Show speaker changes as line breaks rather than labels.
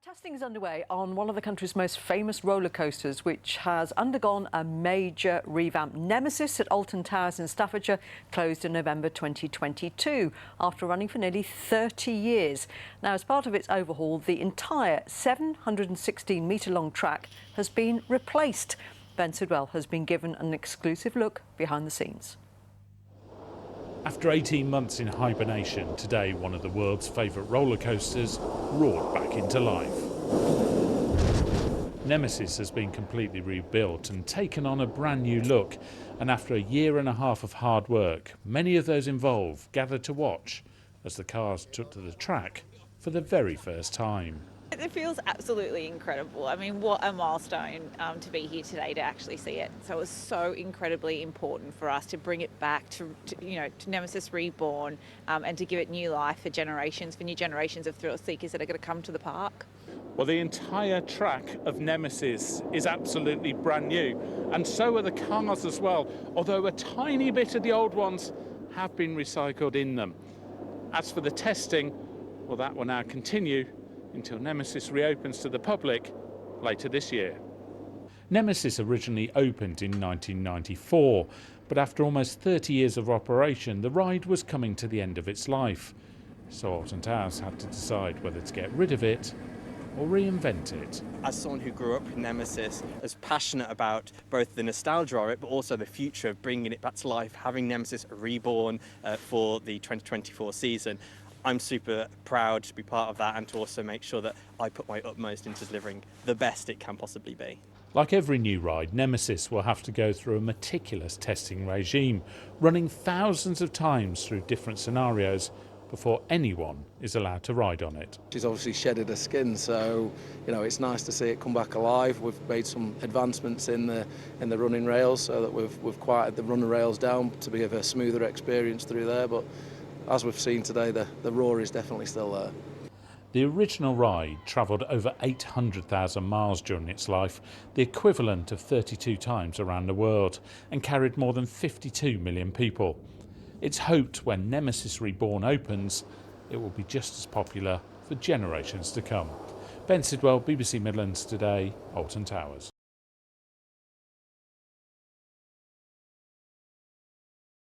Testing is underway on one of the country's most famous roller coasters, which has undergone a major revamp. Nemesis at Alton Towers in Staffordshire closed in November 2022 after running for nearly 30 years. Now, as part of its overhaul, the entire 716-metre-long track has been replaced. Ben Sidwell has been given an exclusive look behind the scenes.
After 18 months in hibernation, today one of the world's favourite roller coasters roared back into life. Nemesis has been completely rebuilt and taken on a brand new look, and after a year and a half of hard work, many of those involved gathered to watch as the cars took to the track for the very first time.
It feels absolutely incredible. I mean, what a milestone to be here today to actually see it. So it was so incredibly important for us to bring it back to Nemesis Reborn and to give it new life for new generations of thrill seekers that are going to come to the park.
Well, the entire track of Nemesis is absolutely brand new, and so are the cars as well, although a tiny bit of the old ones have been recycled in them. As for the testing, well, that will now continue until Nemesis reopens to the public later this year. Nemesis originally opened in 1994, but after almost 30 years of operation, the ride was coming to the end of its life. So Alton Towers had to decide whether to get rid of it or reinvent it.
As someone who grew up with Nemesis, as passionate about both the nostalgia of it, but also the future of bringing it back to life, having Nemesis Reborn for the 2024 season, I'm super proud to be part of that and to also make sure that I put my utmost into delivering the best it can possibly be.
Like every new ride, Nemesis will have to go through a meticulous testing regime, running thousands of times through different scenarios before anyone is allowed to ride on it.
She's obviously shedded her skin, so it's nice to see it come back alive. We've made some advancements in the running rails so that we've quieted the running rails down to be a smoother experience through there, but as we've seen today, the roar is definitely still there.
The original ride travelled over 800,000 miles during its life, the equivalent of 32 times around the world, and carried more than 52 million people. It's hoped when Nemesis Reborn opens, it will be just as popular for generations to come. Ben Sidwell, BBC Midlands Today, Alton Towers.